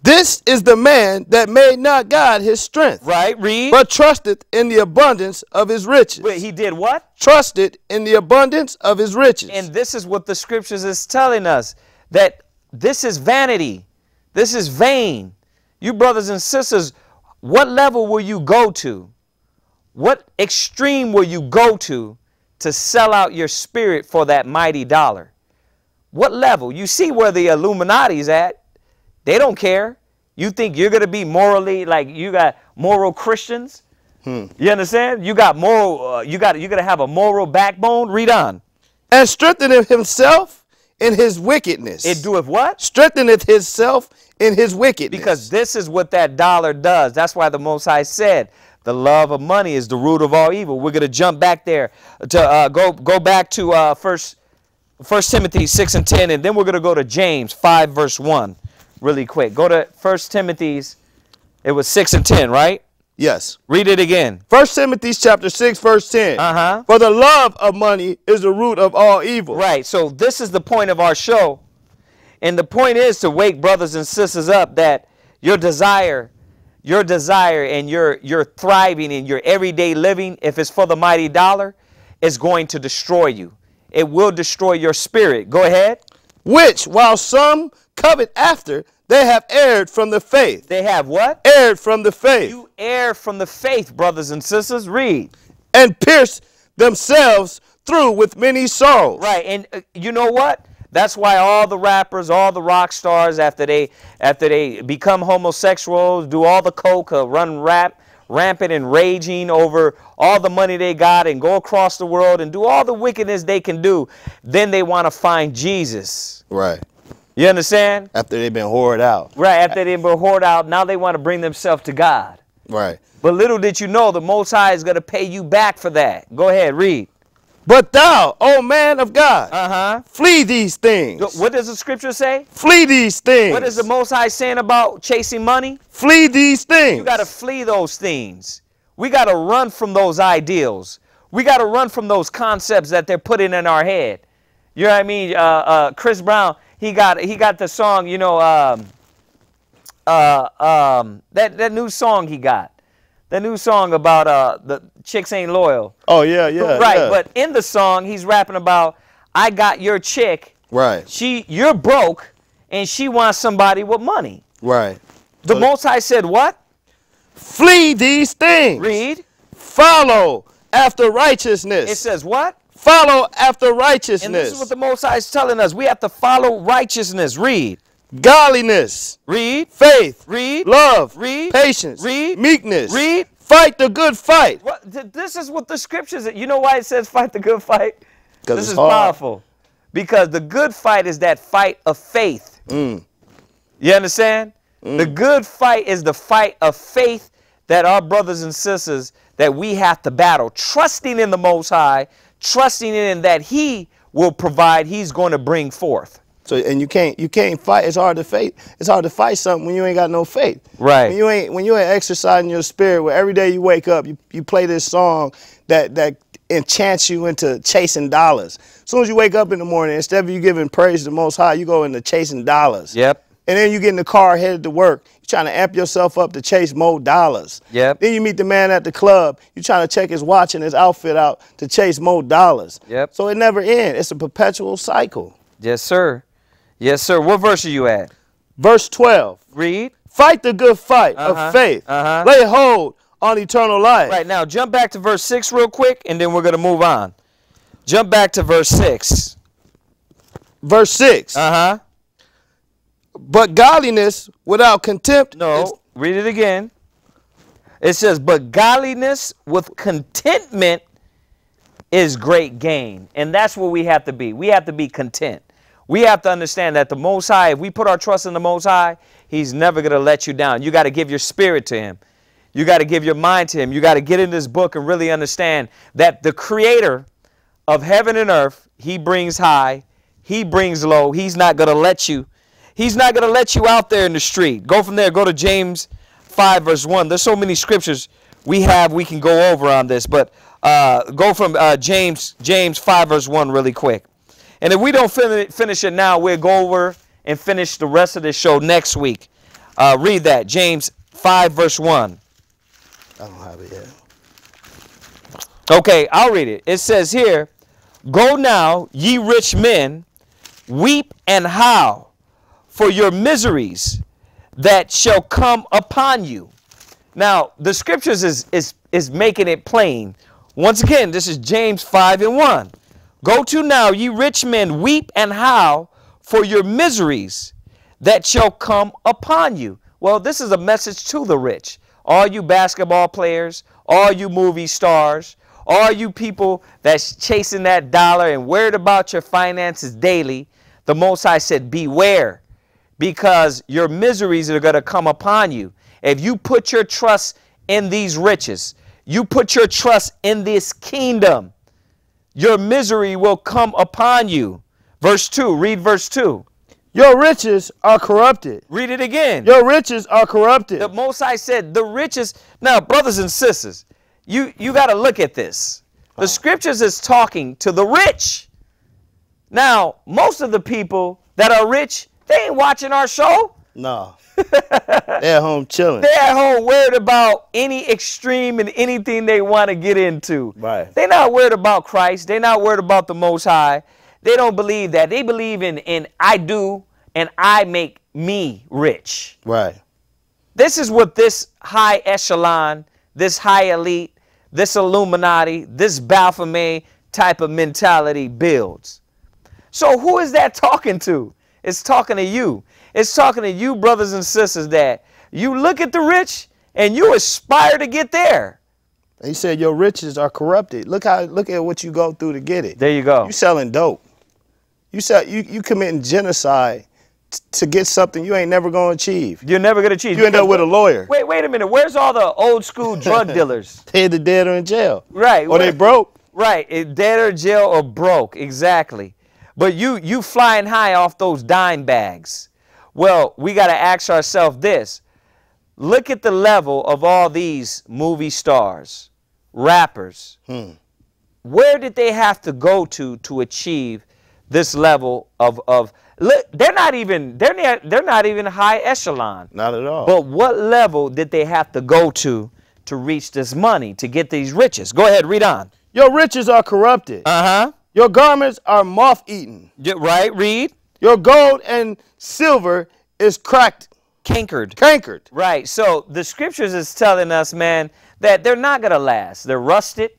This is the man that made not God his strength. Right, read. But trusted in the abundance of his riches. Wait, he did what? Trusted in the abundance of his riches. And this is what the scriptures is telling us, that this is vanity. This is vain. You brothers and sisters, what level will you go to? What extreme will you go to sell out your spirit for that mighty dollar? What level? You see where the Illuminati's at. They don't care. You think you're going to be morally, like you got moral Christians? You understand? You got moral, you're going to have a moral backbone. Read on. And strengtheneth himself in his wickedness. It doeth what? Strengtheneth himself in his wickedness. Because this is what that dollar does. That's why the Most High said the love of money is the root of all evil. We're going to jump back there to go back to 1 Timothy 6 and 10, and then we're going to go to James 5 verse 1 really quick. Go to 1 Timothy's, it was 6 and 10, right? Yes. Read it again. 1 Timothy chapter 6 verse 10. For the love of money is the root of all evil. Right. So this is the point of our show. And the point is to wake brothers and sisters up that your desire and your thriving in your everyday living, if it's for the mighty dollar, is going to destroy you. It will destroy your spirit. Go ahead. Which, while some covet after, they have erred from the faith. They have what? Erred from the faith. You err from the faith, brothers and sisters. Read. And pierced themselves through with many sorrows. Right. And you know what? That's why all the rappers, all the rock stars, after they become homosexuals, do all the coke, run rampant and raging over all the money they got and go across the world and do all the wickedness they can do, then they want to find Jesus. Right. You understand? After they've been whored out. Right. After they've been whored out, now they want to bring themselves to God. Right. But little did you know, the Most High is going to pay you back for that. Go ahead, read. But thou, O man of God, flee these things. What does the scripture say? Flee these things. What is the Most High saying about chasing money? Flee these things. You got to flee those things. We got to run from those ideals. We got to run from those concepts that they're putting in our head. You know what I mean? Chris Brown, he got the song, you know, that new song he got. The new song about the chicks ain't loyal. Oh, yeah, yeah. Right, yeah. but in the song, he's rapping about, I got your chick. Right. You're broke, and she wants somebody with money. Right. The Most High said what? Flee these things. Read. Follow after righteousness. It says what? Follow after righteousness. And this is what the Most High is telling us. We have to follow righteousness. Read. Godliness. Read. Faith. Read. Love. Read. Patience. Read. Meekness. Read. Fight the good fight. This is what the scriptures, you know why it says fight the good fight? This is hard. powerful. Because the good fight is that fight of faith. You understand? The good fight is the fight of faith that our brothers and sisters, that we have to battle. Trusting in the Most High, trusting in that He will provide, He's going to bring forth. So, and you can't fight. It's hard to fight. It's hard to fight something when you ain't got no faith. Right. When you ain't exercising your spirit, where every day you wake up, you play this song that enchants you into chasing dollars. As soon as you wake up in the morning, instead of you giving praise to the Most High, you go into chasing dollars. Yep. And then you get in the car headed to work. You're trying to amp yourself up to chase more dollars. Yep. Then you meet the man at the club. You're trying to check his watch and his outfit out to chase more dollars. Yep. So it never ends. It's a perpetual cycle. Yes, sir. Yes, sir. What verse are you at? Verse 12. Read. Fight the good fight of faith. Lay hold on eternal life. Right, now jump back to verse 6 real quick, and then we're going to move on. Jump back to verse 6. Verse 6. But godliness without contempt. No, read it again. It says, but godliness with contentment is great gain. And that's what we have to be. We have to be content. We have to understand that the Most High, if we put our trust in the Most High, He's never going to let you down. You got to give your spirit to Him. You got to give your mind to Him. You got to get in this book and really understand that the Creator of heaven and earth, He brings high, He brings low. He's not going to let you. He's not going to let you out there in the street. Go from there. Go to James 5 verse 1. There's so many scriptures we can go over on this. But go from James 5 verse 1 really quick. And if we don't finish it now, we'll go over and finish the rest of this show next week. Read that. James 5 verse 1. I don't have it yet. Okay, I'll read it. It says here, go now, ye rich men, weep and howl for your miseries that shall come upon you. Now, the scriptures is making it plain. Once again, this is James 5 and 1. Go to now, ye rich men, weep and howl for your miseries that shall come upon you. Well, this is a message to the rich. All you basketball players, all you movie stars, all you people that's chasing that dollar and worried about your finances daily, the Most High said, beware, because your miseries are going to come upon you. If you put your trust in these riches, you put your trust in this kingdom, your misery will come upon you. Verse 2. Read verse 2. Your riches are corrupted. Read it again. Your riches are corrupted. The Most High said the riches. Now, brothers and sisters, you got to look at this. The scriptures is talking to the rich. Now, most of the people that are rich, they ain't watching our show. No. They're at home chilling. They're at home worried about any extreme and anything they want to get into. Right. They're not worried about Christ. They're not worried about the Most High. They don't believe that. They believe in I do and I make me rich. Right. This is what this high echelon, this high elite, this Illuminati, this Baphomet type of mentality builds. So who is that talking to? It's talking to you. It's talking to you, brothers and sisters, that you look at the rich and you aspire to get there. He said your riches are corrupted. Look at what you go through to get it. There you go. You selling dope. You committing genocide to get something you ain't never gonna achieve. You're never gonna achieve. You end up with a lawyer. Wait a minute. Where's all the old school drug dealers? They either dead or in jail. Right. Or they broke. Right. Dead or jail or broke. Exactly. But you flying high off those dime bags. Well, we got to ask ourselves this. Look at the level of all these movie stars, rappers. Where did they have to go to achieve this level of look, they're not even high echelon. Not at all. But what level did they have to go to reach this money, to get these riches? Go ahead, read on. Your riches are corrupted. Uh-huh. Your garments are moth-eaten. Right, read. Your gold and silver is cracked. Cankered. Cankered. Right. So the scriptures is telling us, man, that they're not going to last. They're rusted.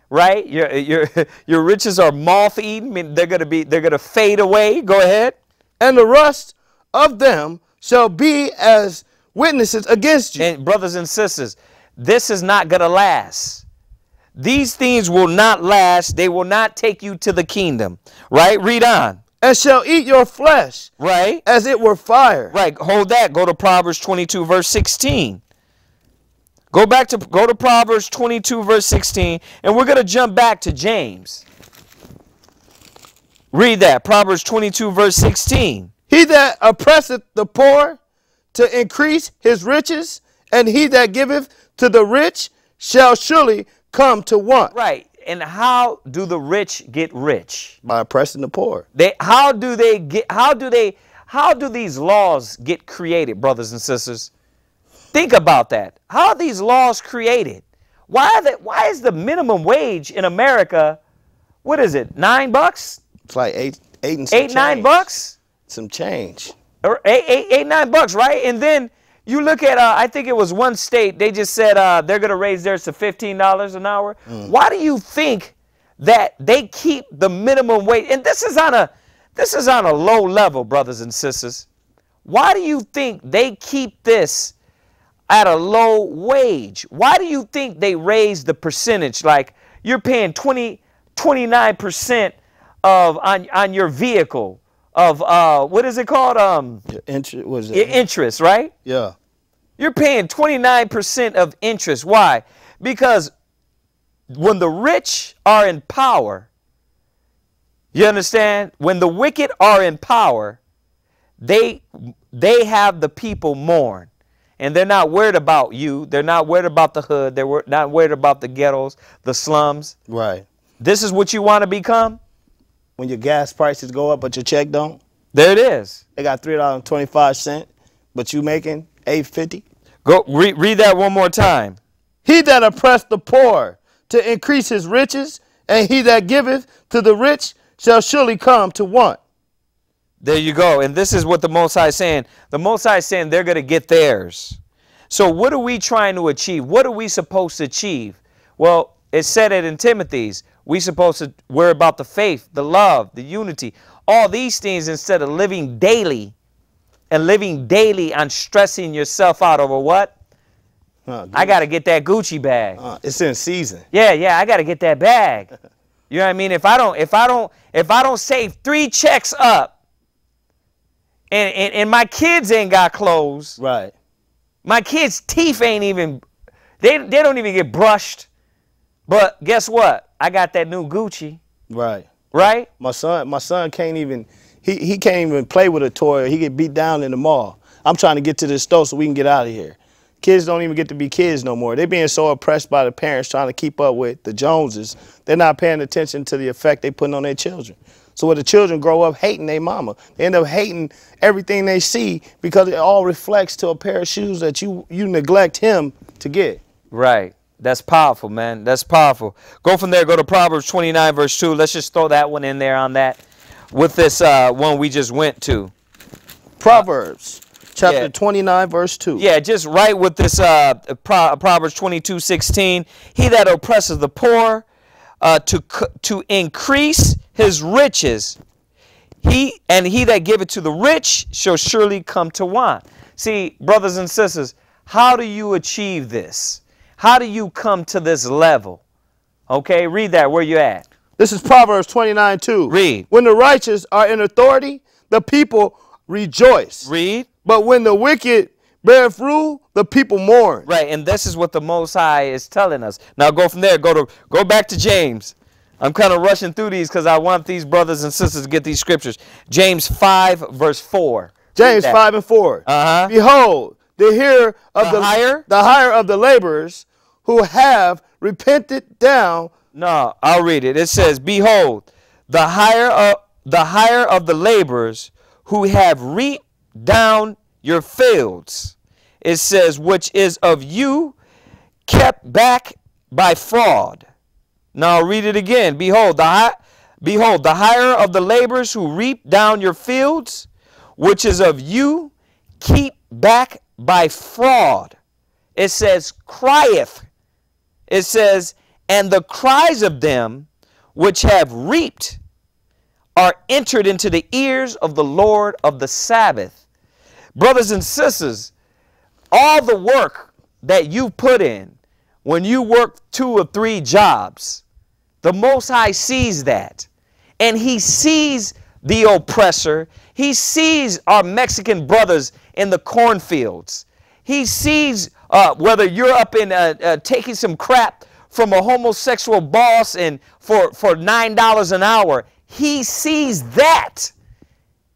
Right? Your riches are moth-eaten. I mean, they're going to fade away. Go ahead. And the rust of them shall be as witnesses against you. And brothers and sisters, this is not going to last. These things will not last. They will not take you to the kingdom. Right? Read on. And shall eat your flesh. Right. As it were fire. Right. Hold that. Go to Proverbs 22 verse 16. Go to Proverbs 22 verse 16, and we're going to jump back to James. Read that. Proverbs 22 verse 16. He that oppresseth the poor to increase his riches, and he that giveth to the rich shall surely come to want. Right. And how do the rich get rich? By oppressing the poor. How do these laws get created, brothers and sisters? Think about that. How are these laws created? Why is the minimum wage in America, what is it, $9? It's like eight and some change. $9? Some change. Or $9, right? And then you look at, I think it was one state, they just said they're going to raise theirs to $15 an hour. Why do you think that they keep the minimum wage? And this is on a low level, brothers and sisters. Why do you think they keep this at a low wage? Why do you think they raise the percentage? Like you're paying 29% on your vehicle of what is it called? Interest, right? Yeah. You're paying 29% of interest. Why? Because when the rich are in power, you understand? When the wicked are in power, they have the people mourn. And they're not worried about you. They're not worried about the hood. They're not worried about the ghettos, the slums. Right. This is what you want to become? When your gas prices go up, but your check don't. There it is. They got $3.25, but you making $8.50. Go read that one more time. He that oppressed the poor to increase his riches, and he that giveth to the rich shall surely come to want. There you go. And this is what the Most High is saying. The Most High is saying they're going to get theirs. So what are we trying to achieve? What are we supposed to achieve? Well, it said it in Timothy's. We're about the faith, the love, the unity, all these things instead of living daily on stressing yourself out over what? I got to get that Gucci bag. It's in season. Yeah, I got to get that bag. You know what I mean? If I don't save 3 checks up, and my kids ain't got clothes. Right. My kids' teeth ain't even, they don't even get brushed. But guess what? I got that new Gucci. Right. Right? My son can't even, he can't even play with a toy. He get beat down in the mall. I'm trying to get to this store so we can get out of here. Kids don't even get to be kids no more. They're being so oppressed by the parents trying to keep up with the Joneses. They're not paying attention to the effect they're putting on their children. So when the children grow up hating their mama, they end up hating everything they see because it all reflects to a pair of shoes that you neglect him to get. Right. That's powerful, man. That's powerful. Go from there. Go to Proverbs 29, verse 2. Let's just throw that one in there on that with this one we just went to. Proverbs chapter 29, verse 2. Yeah, just right with this Proverbs 22, 16. He that oppresses the poor to increase his riches, he that giveth to the rich shall surely come to want. See, brothers and sisters, how do you achieve this? How do you come to this level? Okay, read that. Where you at? This is Proverbs 29, 2. Read. When the righteous are in authority, the people rejoice. Read. But when the wicked beareth rule, the people mourn. Right, and this is what the Most High is telling us. Now go from there. Go back to James. I'm kind of rushing through these because I want these brothers and sisters to get these scriptures. James 5, verse 4. James 5 and 4. Behold, the hire of the laborers who have repented down. No, I'll read it. It says, behold, the hire of the laborers who have reaped down your fields. It says, which is of you kept back by fraud. Now I'll read it again. Behold, the hire of the laborers who reap down your fields, which is of you keep back by fraud. It says, crieth. It says, and the cries of them which have reaped are entered into the ears of the Lord of the Sabbath. Brothers and sisters, all the work that you put in, when you work 2 or 3 jobs, the Most High sees that. And he sees the oppressor. He sees our Mexican brothers in the cornfields. He sees whether you're up in taking some crap from a homosexual boss and for $9 an hour. He sees that.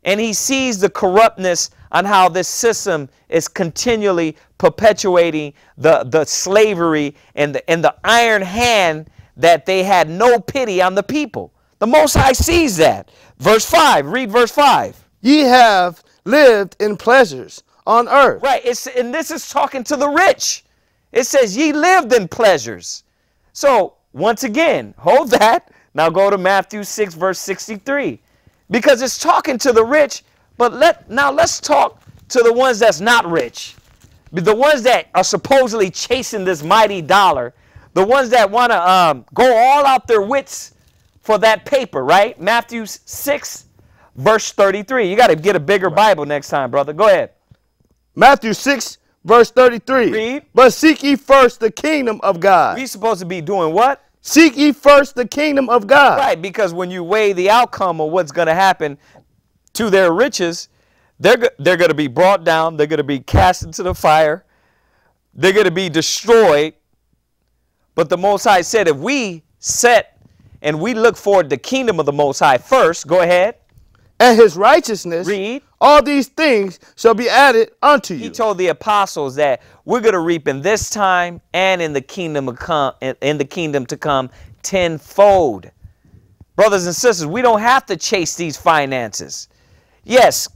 And he sees the corruptness on how this system is continually perpetuating the slavery and the iron hand that they had no pity on the people. The Most High sees that. Verse 5, read verse 5. Ye have lived in pleasures on earth. Right, and this is talking to the rich. It says ye lived in pleasures. So, once again, hold that. Now go to Matthew 6, verse 63. Because it's talking to the rich, but let's talk to the ones that's not rich. The ones that are supposedly chasing this mighty dollar. The ones that want to go all out their wits for that paper, right? Matthew 6, verse 33. You got to get a bigger Bible next time, brother. Go ahead. Matthew 6, verse 33. Read. But seek ye first the kingdom of God. We supposed to be doing what? Seek ye first the kingdom of God. Right, because when you weigh the outcome of what's going to happen to their riches, they're going to be brought down. They're going to be cast into the fire. They're going to be destroyed. But the Most High said if we set and we look for the kingdom of the Most High first, go ahead. And his righteousness, read. All these things shall be added unto you. He told the apostles that we're going to reap in this time and in the kingdom to come tenfold. Brothers and sisters, we don't have to chase these finances. Yes,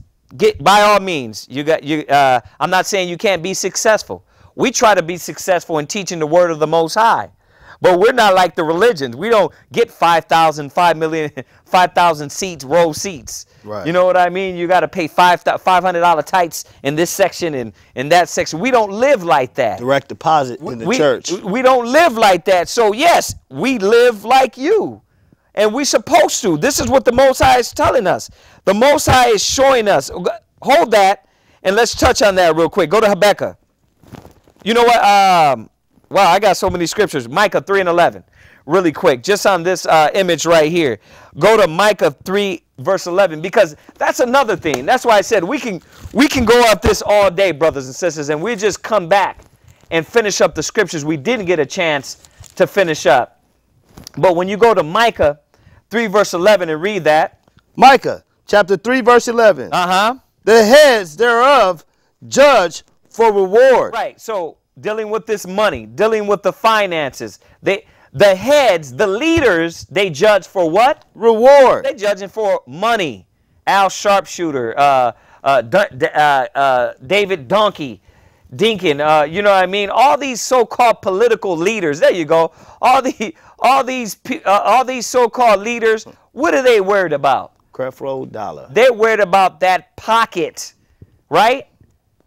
by all means. I'm not saying you can't be successful. We try to be successful in teaching the word of the Most High. But we're not like the religions. We don't get 5,000 seats, row seats. Right. You know what I mean? You got to pay $500 tights in this section and in that section. We don't live like that. Direct deposit in the church. We don't live like that. So, yes, we live like you. And we're supposed to. This is what the Most High is telling us. The Most High is showing us. Hold that, and let's touch on that real quick. Go to Habakkuk. You know what? Wow, I got so many scriptures. Micah 3 and 11. Really quick, just on this image right here. Go to Micah 3, verse 11, because that's another thing. That's why I said we can go up this all day, brothers and sisters, and we just come back and finish up the scriptures we didn't get a chance to finish up. But when you go to Micah 3 verse 11 and read that. Micah chapter 3 verse 11. Uh-huh. The heads thereof judge for reward. Right. So dealing with this money, dealing with the finances, the heads, the leaders, they judge for what? Reward. They judging for money. Al Sharpshooter, David Dinkin, you know what I mean? All these so-called political leaders. There you go. All these so-called leaders. What are they worried about? Creflo Dollar. They're worried about that pocket, right?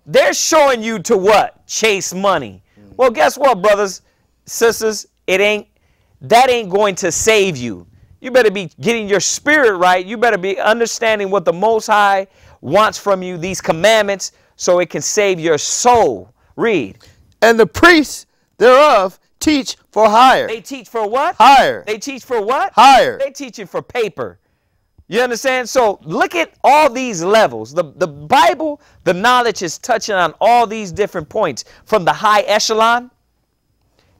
They're showing you to what? Chase money. Well, guess what, brothers, sisters? That ain't going to save you. You better be getting your spirit right. You better be understanding what the Most High wants from you, these commandments, so it can save your soul. Read. And the priests thereof teach for hire. They teach for what? Hire. They teach for what? Hire. They teaching for paper. You understand? So look at all these levels. The Bible, the knowledge is touching on all these different points, from the high echelon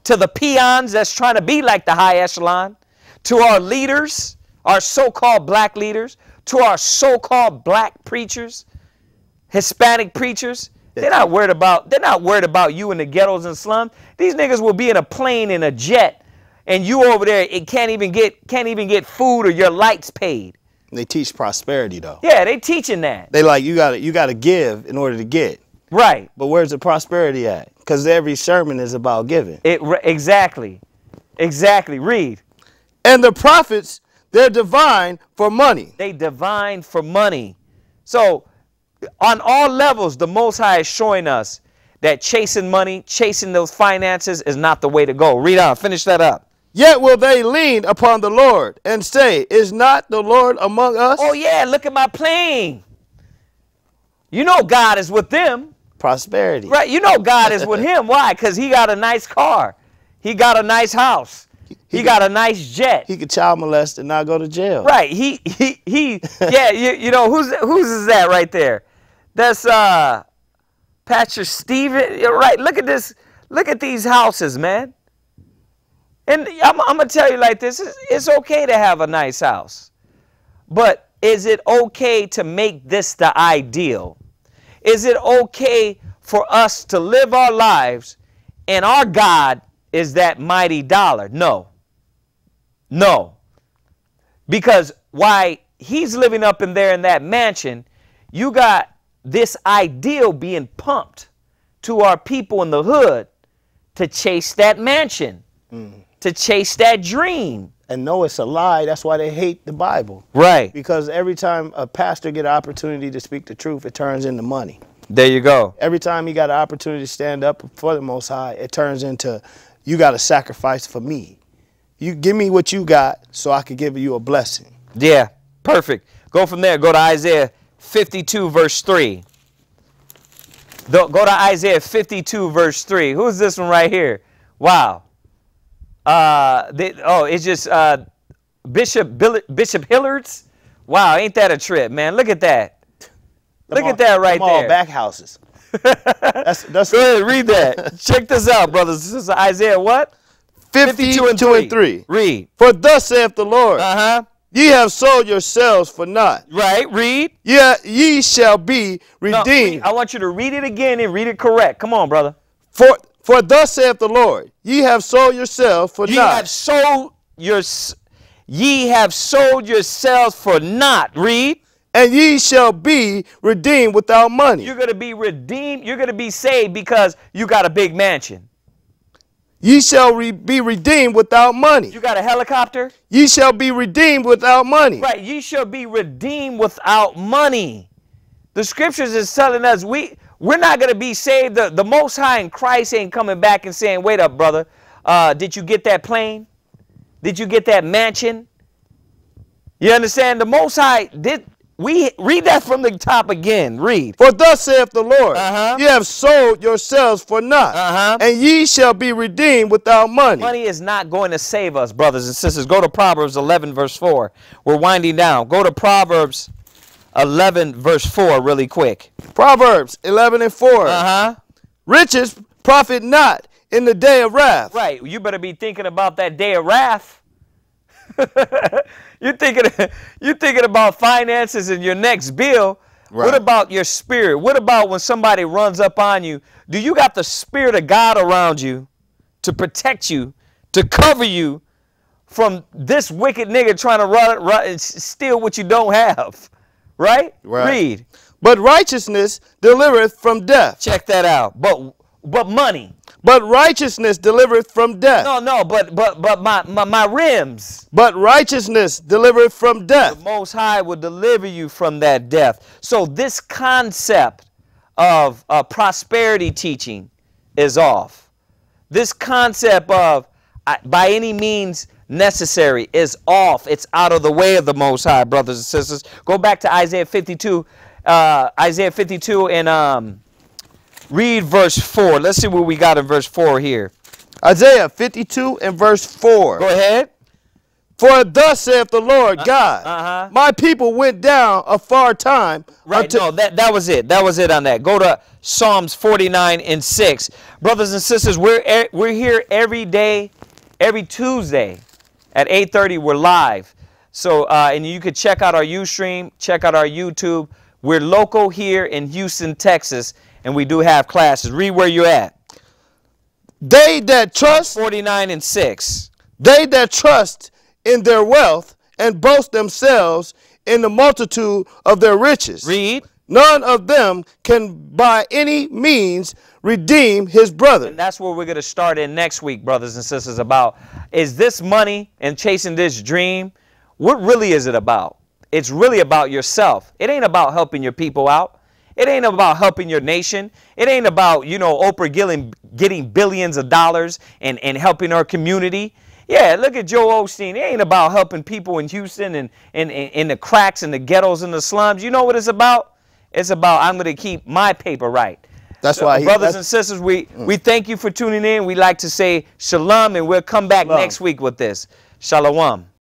to the peons that's trying to be like the high echelon, to our leaders, our so-called black leaders, to our so-called black preachers, Hispanic preachers. They're not worried about you in the ghettos and slums. These niggas will be in a plane, in a jet, and you over there, it can't even get food or your lights paid. They teach prosperity though. Yeah, they teaching that. They like you gotta give in order to get. Right. But where's the prosperity at? Because every sermon is about giving. Exactly. Exactly. Read. And the prophets, they're divine for money. They divine for money. So on all levels, the Most High is showing us that chasing money, chasing those finances is not the way to go. Read on. Finish that up. Yet will they lean upon the Lord and say, is not the Lord among us? Oh, yeah, look at my plane. You know God is with them. Prosperity. Right, you know God is with him. Why? Because he got a nice car. He got a nice house. He got a nice jet. He could child molest and not go to jail. Right, yeah, you know, whose is that right there? That's Pastor Stephen. Right, look at this. Look at these houses, man. And I'm going to tell you like this. It's okay to have a nice house. But is it okay to make this the ideal? Is it okay for us to live our lives and our God is that mighty dollar? No. No. Because while he's living up in there in that mansion, you got this ideal being pumped to our people in the hood to chase that mansion, to chase that dream. And know it's a lie. That's why they hate the Bible. Right. Because every time a pastor get an opportunity to speak the truth, it turns into money. There you go. Every time he got an opportunity to stand up for the Most High, it turns into, you got to sacrifice for me. You give me what you got so I can give you a blessing. Yeah, perfect. Go from there. Go to Isaiah 52 verse 3. Go to Isaiah 52 verse 3. Who's this one right here? Wow. It's just Bishop Hilliard's. Wow, ain't that a trip, man? Look at that. Look at that right there. All back houses. that's Go ahead, read that. Check this out, brothers. This is Isaiah what? 52 and 3. Read. For thus saith the Lord, ye have sold yourselves for naught. Right, read. Yeah, ye shall be redeemed. No, I want you to read it again and read it correct. Come on, brother. For thus saith the Lord, ye have sold yourselves for naught. Ye have sold yourselves for naught. Read. And ye shall be redeemed without money. You're going to be redeemed. You're going to be saved because you got a big mansion. Ye shall be redeemed without money. You got a helicopter? Ye shall be redeemed without money. Right. Ye shall be redeemed without money. The scriptures is telling us we're not going to be saved. The Most High in Christ ain't coming back and saying, wait up, brother. Did you get that plane? Did you get that mansion? You understand? The Most High did. We read that from the top again. Read. For thus saith the Lord, ye have sold yourselves for naught, and ye shall be redeemed without money. Money is not going to save us, brothers and sisters. Go to Proverbs 11, verse 4. We're winding down. Go to Proverbs 11, verse 4 really quick. Proverbs 11 and 4. Riches profit not in the day of wrath. Right. You better be thinking about that day of wrath. You're thinking about finances and your next bill. Right. What about your spirit? What about when somebody runs up on you? Do you got the Spirit of God around you to protect you, to cover you from this wicked nigga trying to run and steal what you don't have? Right? Read. But righteousness delivereth from death. Check that out. But money. But righteousness delivereth from death. No, but my rims. But righteousness delivereth from death. The Most High will deliver you from that death. So this concept of prosperity teaching is off. This concept of by any means necessary is off. It's out of the way of the Most High, brothers and sisters. Go back to Isaiah 52. Isaiah 52 and read verse 4. Let's see what we got in verse 4 here. Isaiah 52 and verse 4. Go ahead. For thus saith the Lord God, my people went down a far time. Right, no, that was it. That was it on that. Go to Psalms 49 and 6. Brothers and sisters, we're here every day, every Tuesday at 8:30. We're live. So, and you could check out our Ustream, check out our YouTube. We're local here in Houston, Texas, and we do have classes. Read where you're at. They that trust, 49 and 6. They that trust in their wealth and boast themselves in the multitude of their riches. Read. None of them can by any means redeem his brother. And that's where we're going to start in next week, brothers and sisters, about is this money and chasing this dream, what really is it about? It's really about yourself. It ain't about helping your people out. It ain't about helping your nation. It ain't about, you know, Oprah getting billions of dollars and helping our community. Yeah, look at Joe Osteen. It ain't about helping people in Houston and in the cracks and the ghettos and the slums. You know what it's about? It's about I'm going to keep my paper right. That's why, brothers and sisters, we thank you for tuning in. We like to say shalom, and we'll come back next week with this. Shalom.